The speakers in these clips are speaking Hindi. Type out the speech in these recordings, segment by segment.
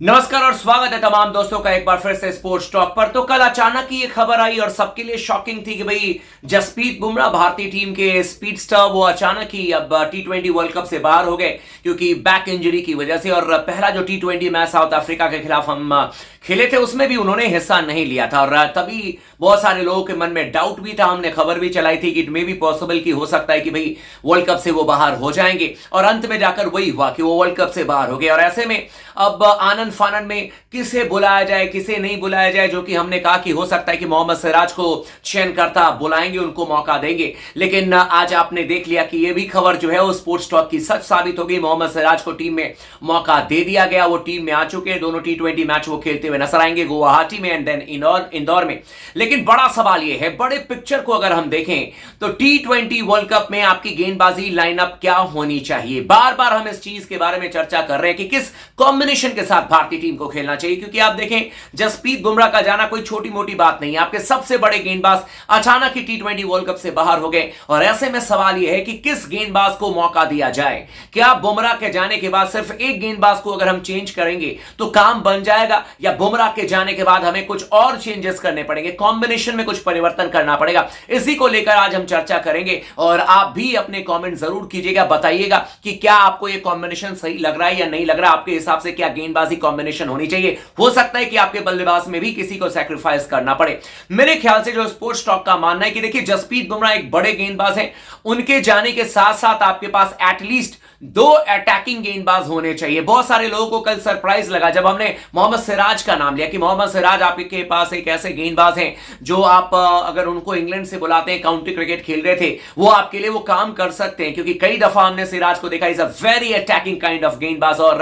नमस्कार और स्वागत है तमाम दोस्तों का एक बार फिर से स्पोर्ट्स टॉक पर। तो कल अचानक ही ये खबर आई और सबके लिए शॉकिंग थी कि भाई जसप्रीत बुमराह भारतीय टीम के स्पीड स्टार वो अचानक ही अब टी20 वर्ल्ड कप से बाहर हो गए क्योंकि बैक इंजरी की वजह से। और पहला जो टी20 मैच साउथ अफ्रीका के खिलाफ हम खेले थे उसमें भी उन्होंने हिस्सा नहीं लिया था और तभी बहुत सारे लोगों के मन में डाउट भी था। हमने खबर भी चलाई थी कि इट मे बी पॉसिबल कि हो सकता है कि भाई वर्ल्ड कप से वो बाहर हो जाएंगे और अंत में जाकर वही हुआ कि वो वर्ल्ड कप से बाहर हो गए। और ऐसे में अब आनंद फानन में किसे बुलाया जाए किसे नहीं बुलाया जाए, जो कि हमने कहा कि हो सकता है कि मोहम्मद सिराज को चयनकर्ता बुलाएंगे, उनको मौका देंगे। लेकिन आज आपने देख लिया कि ये भी खबर जो है वो स्पोर्ट्स टॉक की सच साबित हो गई। मोहम्मद सिराज को टीम में मौका दे दिया गया, वो टीम में आ चुके हैं। दोनों टी20 मैच वो खेलते हुए नजर आएंगे गुवाहाटी में एंड देन इंदौर में। लेकिन बड़ा सवाल यह है, बड़े पिक्चर को अगर हम देखें तो टी20 वर्ल्ड कप में आपकी गेंदबाजी लाइनअप क्या होनी चाहिए। बार बार हम इस चीज के बारे में चर्चा कर रहे हैं कि किस कॉम्बिनेशन के साथ भारतीय टीम को खेलना चाहिए, क्योंकि आप देखें जसप्रीत बुमराह का जाना कोई छोटी मोटी बात नहीं है। आपके सबसे बड़े गेंदबाज अचानक ही टी20 वर्ल्ड कप से बाहर हो गए और ऐसे में सवाल यह है कि किस गेंदबाज को मौका दिया जाए। क्या बुमराह के जाने के बाद सिर्फ एक गेंदबाज को अगर हम चेंज करेंगे तो काम बन जाएगा, या बुमराह के जाने के बाद हमें कुछ और चेंजेस करने पड़ेंगे, कॉम्बिनेशन में कुछ परिवर्तन करना पड़ेगा। इसी को लेकर आज हम चर्चा करेंगे और आप भी अपने कमेंट जरूर कीजिएगा, बताइएगा कि क्या आपको यह कॉम्बिनेशन सही लग रहा है या नहीं लग रहा। आपके हिसाब से क्या गेंदबाजी कॉम्बिनेशन होनी चाहिए। हो सकता है कि आपके बल्लेबाज में भी किसी को सैक्रिफाइस करना पड़े। मेरे ख्याल से जो स्पोर्ट्स टॉक का मानना है कि देखिए जसप्रीत बुमराह एक बड़े गेंदबाज हैं, उनके जाने के साथ साथ आपके पास एटलीस्ट दो अटैकिंग गेंदबाज होने चाहिए। बहुत सारे लोगों को कल सरप्राइज लगा जब हमने मोहम्मद सिराज का नाम लिया कि मोहम्मद सिराज आपके पास एक ऐसे गेंदबाज हैं जो आप अगर उनको इंग्लैंड से बुलाते हैं, काउंटी क्रिकेट खेल रहे थे, वो आपके लिए वो काम कर सकते हैं। क्योंकि कई दफा हमने सिराज को देखा, is a very attacking kind of गेंदबाज और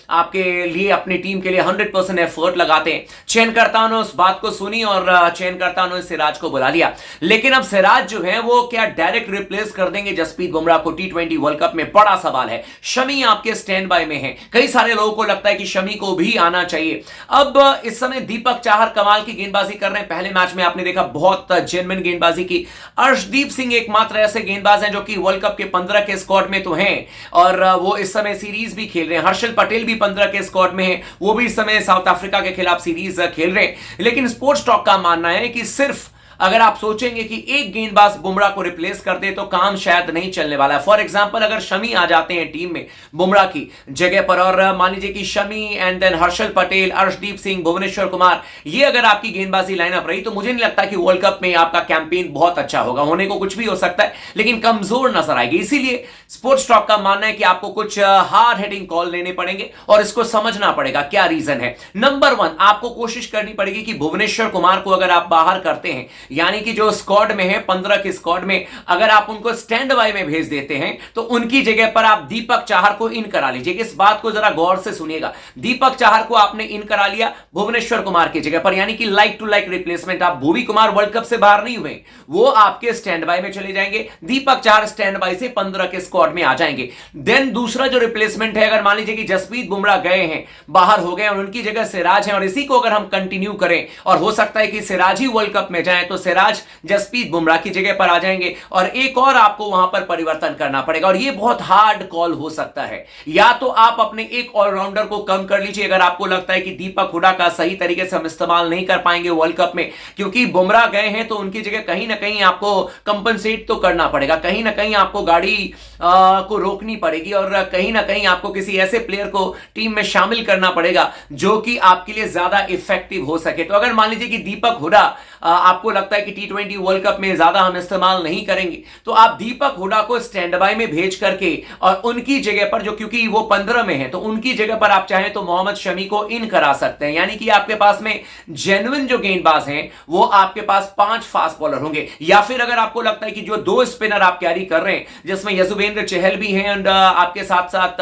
आपके लिए अपनी टीम के लिए 100% एफर्ट लगाते हैं। चयनकर्ताओं ने उस बात को सुनी और चयनकर्ताओं ने सिराज को बुला लिया। लेकिन अब सिराज जो है वो क्या डायरेक्ट रिप्लेस कर देंगे जसप्रीत बुमराह को टी20 वर्ल्ड कप में? बड़ा सवाल है। शमी आपके स्टैंड बाय में है, कई सारे लोगों को लगता है कि शमी को भी आना चाहिए। अब इस समय दीपक चाहर कमाल की गेंदबाजी कर रहे हैं। पहले मैच में आपने देखा बहुत जेन्युइन गेंदबाजी की। अर्शदीप सिंह एकमात्र ऐसे गेंदबाज हैं जो कि वर्ल्ड कप के 15 के स्क्वाड में तो हैं और वो इस समय सीरीज भी खेल रहे हैं। हर्षल पटेल भी 15 के स्क्वाड में है, वो भी इस समय साउथ अफ्रीका के खिलाफ सीरीज खेल रहे हैं। लेकिन स्पोर्ट्स टॉक का मानना है कि सिर्फ अगर आप सोचेंगे कि एक गेंदबाज बुमराह को रिप्लेस कर दे तो काम शायद नहीं चलने वाला है। फॉर एग्जांपल अगर शमी आ जाते हैं टीम में बुमराह की जगह पर और मान लीजिए कि शमी एंड देन हर्षल पटेल, अर्शदीप सिंह, भुवनेश्वर कुमार, ये अगर आपकी गेंदबाजी लाइनअप रही तो मुझे नहीं लगता कि वर्ल्ड कप में आपका कैंपेन बहुत अच्छा होगा। होने को कुछ भी हो सकता है लेकिन कमजोर नजर आएगी। इसीलिए स्पोर्ट्स टॉक का मानना है कि आपको कुछ हार्ड हिटिंग कॉल लेने पड़ेंगे और इसको समझना पड़ेगा क्या रीजन है। नंबर 1, आपको कोशिश करनी पड़ेगी कि भुवनेश्वर कुमार को अगर आप बाहर करते हैं, यानी कि जो स्क्वाड में है 15 के स्क्वाड में, अगर आप उनको स्टैंड बाय में भेज देते हैं तो उनकी जगह पर आप दीपक चाहर को इन करा लीजिए। इस बात को जरा गौर से सुनिएगा। दीपक चाहर को आपने इन करा लिया भुवनेश्वर कुमार की जगह पर, यानी कि लाइक टू लाइक रिप्लेसमेंट। आप भुवी कुमार वर्ल्ड कप से बाहर नहीं हुए, वो आपके स्टैंड बाय में चले जाएंगे। दीपक चाहर स्टैंड बाय से 15 के स्क्वाड में आ जाएंगे। देन दूसरा जो रिप्लेसमेंट है, अगर मान लीजिए कि जसप्रीत बुमराह गए हैं, बाहर हो गए और उनकी जगह सिराज है और इसी को अगर हम कंटिन्यू करें और हो सकता है कि सिराज ही वर्ल्ड कप में जाए तो सिराज जसप्रीत बुमराह की जगह पर आ जाएंगे और एक और आपको वहां पर परिवर्तन करना पड़ेगा और यह बहुत हार्ड कॉल हो सकता है। या तो आप अपने एक ऑलराउंडर को कम कर लीजिए अगर आपको लगता है कि दीपक हुडा का सही तरीके से हम इस्तेमाल नहीं कर पाएंगे वर्ल्ड कप में, क्योंकि बुमराह गए हैं तो उनकी जगह कहीं ना कहीं आपको कंपनसेट तो करना पड़ेगा, कहीं ना कहीं आपको गाड़ी को रोकनी पड़ेगी और कहीं ना कहीं आपको किसी ऐसे प्लेयर को टीम में शामिल करना पड़ेगा जो कि आपके लिए ज्यादा इफेक्टिव हो सके। तो अगर मान लीजिए कि दीपक हुडा आपको लगता है कि टी20 वर्ल्ड कप में ज्यादा हम इस्तेमाल नहीं करेंगे तो आप दीपक हुडा को स्टैंड बाय में भेज करके और उनकी जगह पर, जो क्योंकि वो 15 में है, तो उनकी जगह पर आप चाहें तो मोहम्मद शमी को इन करा सकते हैं। यानी कि आपके पास में जेन्युइन जो गेंदबाज हैं वो आपके पास 5 फास्ट बॉलर होंगे। या फिर अगर आपको लगता है कि जो 2 स्पिनर आप कैरी कर रहे हैं जिसमें यजुवेंद्र चहल भी हैं एंड आपके साथ साथ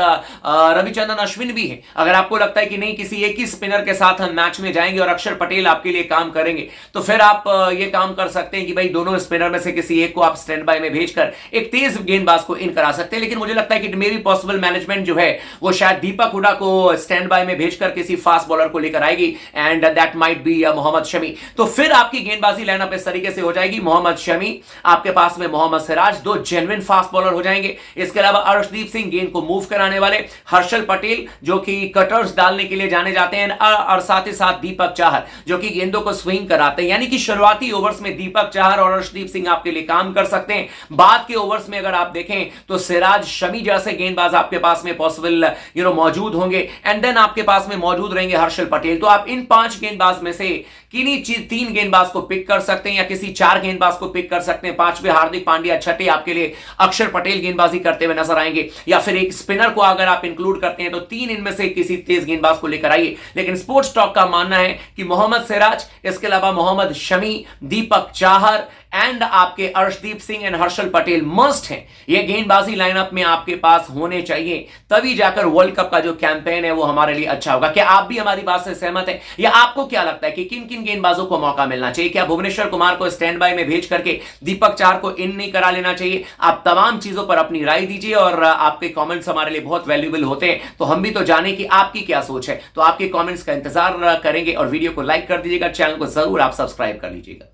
रविचंद्रन अश्विन भी हैं, अगर आपको लगता है कि नहीं किसी एक ही स्पिनर के साथ हम मैच में जाएंगे और अक्षर पटेल आपके लिए काम करेंगे तो फिर आप ये काम कर सकते हैं कि भाई दोनों स्पिनर में से किसी एक को आप स्टैंड बाय में भेजकर एक तेज गेंदबाज को इन करा सकते हैं, लेकिन मुझे लगता है कि मे बी पॉसिबल मैनेजमेंट जो है वो शायद दीपक हुडा को स्टैंड बाय में भेजकर किसी फास्ट बॉलर को लेकर आएगी, and that might be Mohammed Shami. तो फिर आपकी गेंदबाजी लाइनअप इस तरीके से हो जाएगी, मोहम्मद शमी, आपके पास में मोहम्मद सिराज, दो जेन्युइन फास्ट बॉलर हो जाएंगे। इसके अलावा अर्शदीप सिंह गेंद को मूव कराने वाले, हर्षल पटेल जो कि कटर्स डालने के लिए जाने जाते हैं, और साथ ही साथ दीपक चाहर जो कि गेंदों को स्विंग कराते हैं। यानी कि शुरुआती ओवर्स में दीपक चाहर और अर्शदीप सिंह आपके लिए काम कर सकते हैं। बाद के ओवर्स में अगर आप देखें तो सिराज, शमी जैसे गेंदबाज आपके पास में पॉसिबल मौजूद होंगे, एंड देन आपके पास में मौजूद रहेंगे हर्षल पटेल। तो आप इन 5 गेंदबाज में से किन्हीं 3 गेंदबाज को पिक कर सकते हैं या किसी 4 गेंदबाज को पिक कर सकते हैं। 5वें हार्दिक पांड्या, छठे आपके लिए अक्षर पटेल गेंदबाजी करते हुए नजर आएंगे, या फिर एक स्पिनर को अगर आप इंक्लूड करते हैं तो 3 इनमें से किसी तेज गेंदबाज को लेकर आइए। लेकिन स्पोर्ट्स टॉक का मानना है कि मोहम्मद सिराज, इसके अलावा मोहम्मद शमी, दीपक चाहर एंड आपके अर्शदीप सिंह एंड हर्षल पटेल मस्ट हैं। ये गेंदबाजी लाइनअप में आपके पास होने चाहिए, तभी जाकर वर्ल्ड कप का जो कैंपेन है वो हमारे लिए अच्छा होगा। क्या आप भी हमारी बात से सहमत हैं, या आपको क्या लगता है कि किन किन गेंदबाजों को मौका मिलना चाहिए? क्या भुवनेश्वर कुमार को स्टैंड बाय में भेज करके दीपक चाहर को इन नहीं करा लेना चाहिए? आप तमाम चीजों पर अपनी राय दीजिए, और आपके कमेंट्स हमारे लिए बहुत वैल्यूएबल होते हैं, तो हम भी तो जाने कि आपकी क्या सोच है। तो आपके कमेंट्स का इंतजार करेंगे, और वीडियो को लाइक कर दीजिएगा, चैनल को जरूर आप सब्सक्राइब कर लीजिएगा।